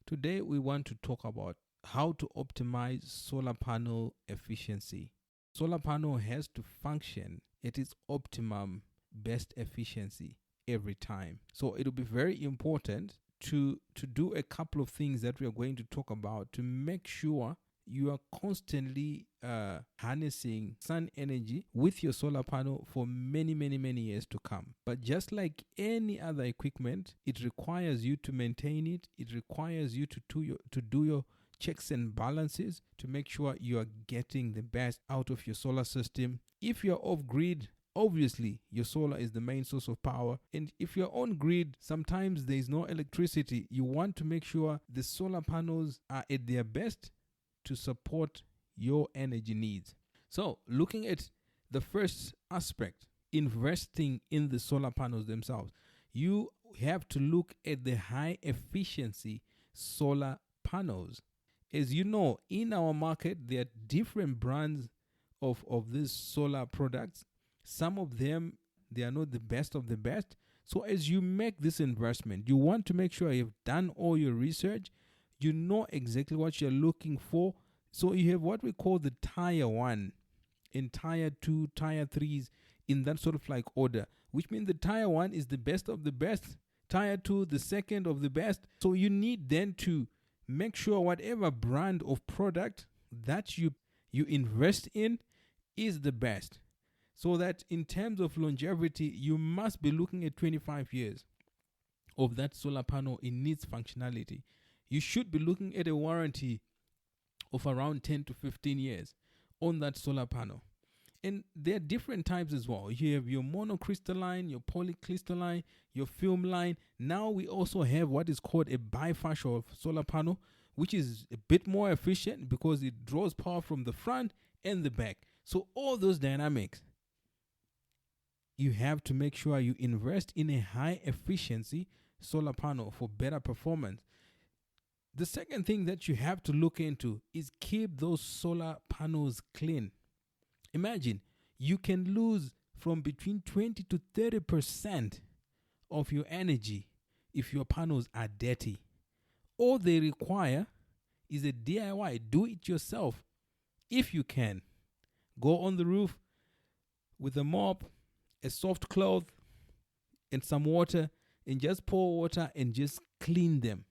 Today, we want to talk about how to optimize solar panel efficiency. Solar panel has to function at its optimum best efficiency every time. So it'll be very important to do a couple of things that we are going to talk about to make sure you are constantly harnessing sun energy with your solar panel for many years to come. But just like any other equipment, it requires you to maintain it. It requires you to do your checks and balances to make sure you are getting the best out of your solar system. If you're off grid, obviously your solar is the main source of power, and if you're on grid, sometimes there is no electricity. You want to make sure the solar panels are at their best to support your energy needs. So, looking at the first aspect, investing in the solar panels themselves, you have to look at the high efficiency solar panels. As you know, in our market, there are different brands of these solar products. Some of them, they are not the best of the best. So as you make this investment, you want to make sure you've done all your research. You know exactly what you're looking for. So you have what we call the tier 1 and tier 2, tier 3s in that sort of like order, which means the tier 1 is the best of the best, tier 2 the second of the best. So you need then to make sure whatever brand of product that you invest in is the best, so that in terms of longevity, you must be looking at 25 years of that solar panel in its functionality. You should be looking at a warranty of around 10 to 15 years on that solar panel. And there are different types as well. You have your monocrystalline, your polycrystalline, your film line. Now we also have what is called a bifacial solar panel, which is a bit more efficient because it draws power from the front and the back. So all those dynamics, you have to make sure you invest in a high efficiency solar panel for better performance. The second thing that you have to look into is keep those solar panels clean. Imagine you can lose from between 20 to 30% of your energy if your panels are dirty. All they require is a DIY, do it yourself. If you can, go on the roof with a mop, a soft cloth, and some water, and just pour water and just clean them.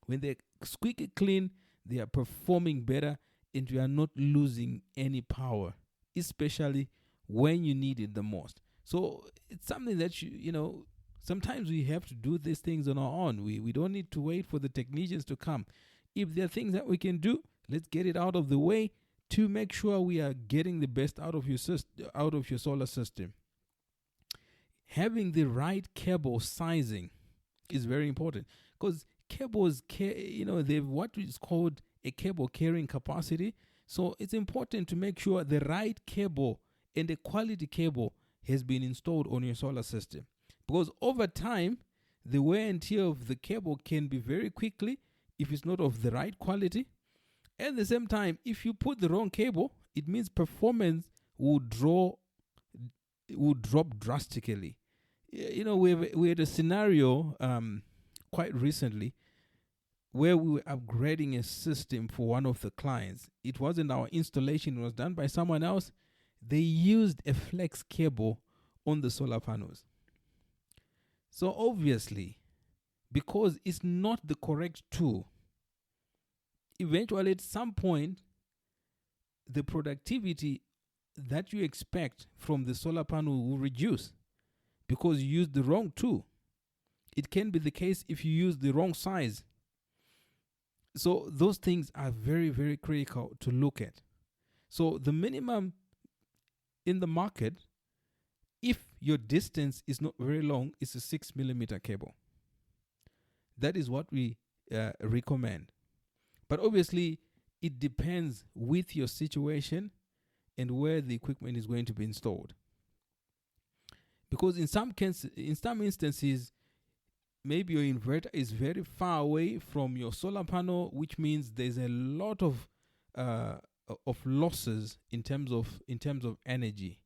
When they're squeaky clean, they are performing better and you are not losing any power, especially when you need it the most. So it's something that sometimes we have to do these things on our own. We don't need to wait for the technicians to come. If there are things that we can do, let's get it out of the way to make sure we are getting the best out of your solar system. Having the right cable sizing is very important, because cables, they've what is called a cable carrying capacity. So it's important to make sure the right cable and the quality cable has been installed on your solar system, because over time, the wear and tear of the cable can be very quickly if it's not of the right quality. At the same time, if you put the wrong cable, it means performance will drop drastically. We had a scenario quite recently where we were upgrading a system for one of the clients. It wasn't our installation, it was done by someone else. They used a flex cable on the solar panels. So obviously, because it's not the correct tool, eventually at some point, the productivity that you expect from the solar panel will reduce because you used the wrong tool. It can be the case if you use the wrong size. So those things are very critical to look at. So the minimum in the market, if your distance is not very long, is a 6mm cable. That is what we recommend. But obviously, it depends with your situation and where the equipment is going to be installed. Because in some instances, maybe your inverter is very far away from your solar panel, which means there's a lot of losses in terms of energy.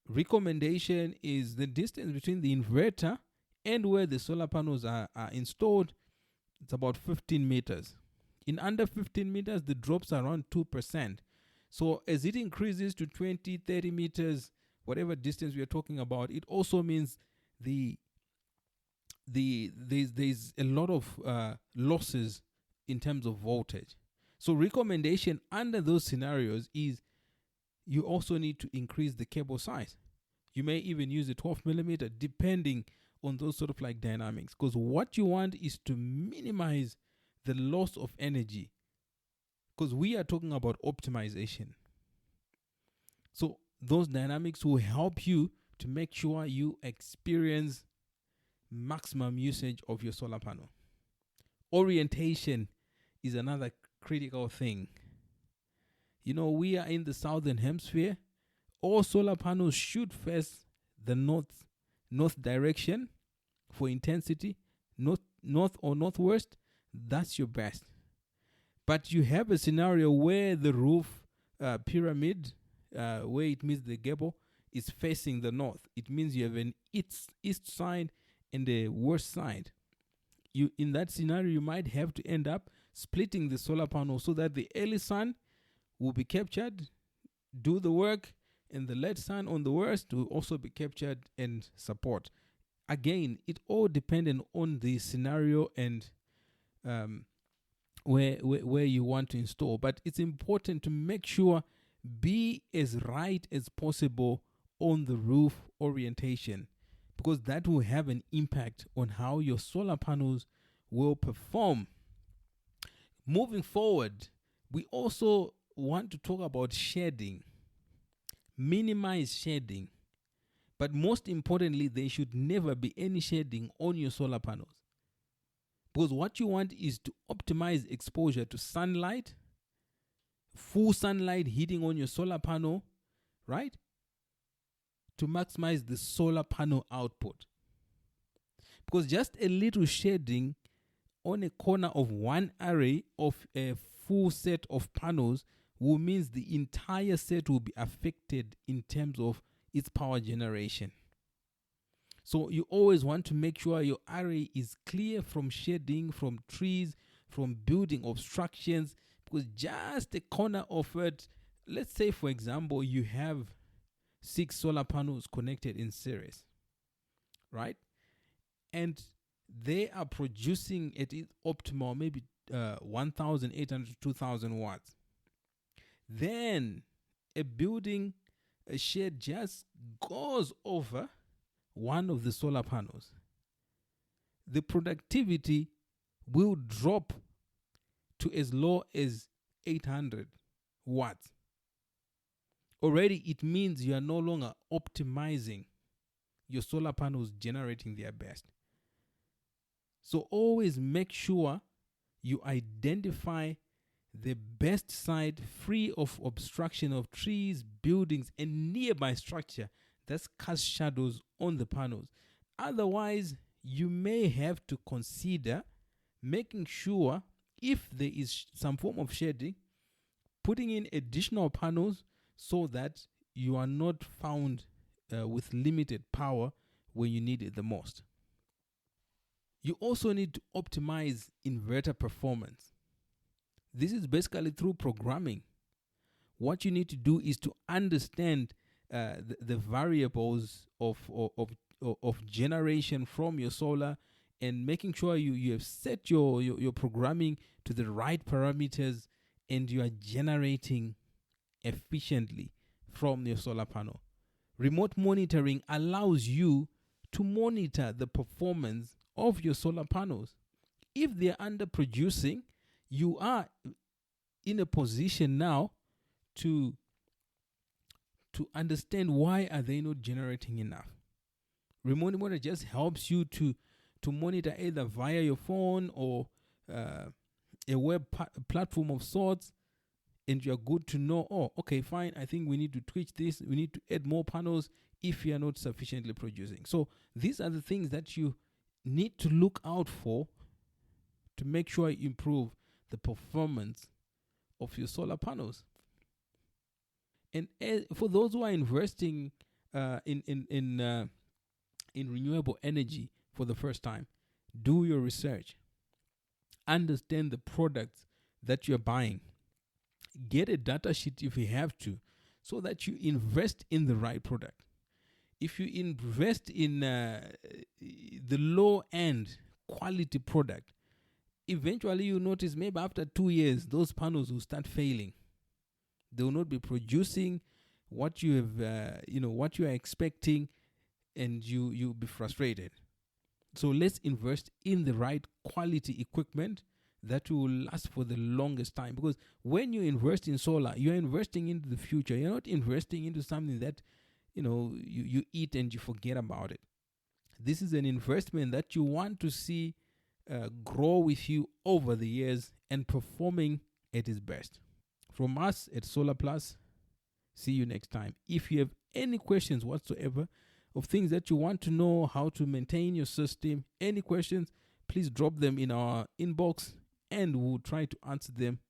Recommendation is the distance between the inverter and where the solar panels are installed. It's about 15 meters. In under 15 meters, the drops are around 2%. So as it increases to 20, 30 meters, whatever distance we are talking about, it also means there's a lot of losses in terms of voltage. So recommendation under those scenarios is you also need to increase the cable size. You may even use a 12 millimeter depending on those sort of like dynamics, because what you want is to minimize the loss of energy, because we are talking about optimization. So those dynamics will help you to make sure you experience maximum usage of your solar panel. Orientation is another critical thing. You know, we are in the southern hemisphere. All solar panels should face the north direction for intensity, north or northwest. That's your best. But you have a scenario where the roof pyramid, where it means the gable, is facing the north. It means you have an east side and the west side. In that scenario, you might have to end up splitting the solar panel so that the early sun will be captured, do the work, and the late sun on the west will also be captured and support. Again, it all dependent on the scenario and where you want to install. But it's important to make sure be as right as possible on the roof orientation, because that will have an impact on how your solar panels will perform. Moving forward, we also want to talk about shading. Minimize shading. But most importantly, there should never be any shading on your solar panels. Because what you want is to optimize exposure to sunlight, full sunlight hitting on your solar panel, right? To maximize the solar panel output. Because just a little shading on a corner of one array of a full set of panels will means the entire set will be affected in terms of its power generation. So you always want to make sure your array is clear from shading, from trees, from building obstructions, because just a corner of it, let's say for example, you have 6 solar panels connected in series, right? And they are producing at its optimal, maybe 1,800 to 2,000 watts. Then a building, a shade just goes over one of the solar panels. The productivity will drop to as low as 800 watts. Already it means you are no longer optimizing your solar panels generating their best. So always make sure you identify the best site free of obstruction of trees, buildings, and nearby structure that casts shadows on the panels. Otherwise, you may have to consider making sure, if there is some form of shading, putting in additional panels so that you are not found with limited power when you need it the most. You also need to optimize inverter performance. This is basically through programming. What you need to do is to understand the variables of generation from your solar, and making sure you have set your programming to the right parameters and you are generating efficiently from your solar panel. Remote monitoring allows you to monitor the performance of your solar panels. If they're underproducing, you are in a position now to understand why are they not generating enough. Remote monitor just helps you to monitor either via your phone or a web platform of sorts, and you're good to know, oh, okay, fine, I think we need to tweak this, we need to add more panels if you are not sufficiently producing. So these are the things that you need to look out for to make sure you improve the performance of your solar panels. And for those who are investing in renewable energy for the first time, do your research. Understand the products that you're buying. Get a data sheet if you have to, so that you invest in the right product. If you invest in the low end quality product, eventually you notice maybe after 2 years, those panels will start failing. They will not be producing what you have, what you are expecting, and you'll be frustrated. So let's invest in the right quality equipment that will last for the longest time. Because when you invest in solar, you're investing into the future. You're not investing into something that, you eat and you forget about it. This is an investment that you want to see grow with you over the years and performing at its best. From us at Solar Plus, see you next time. If you have any questions whatsoever of things that you want to know, how to maintain your system, any questions, please drop them in our inbox and we'll try to answer them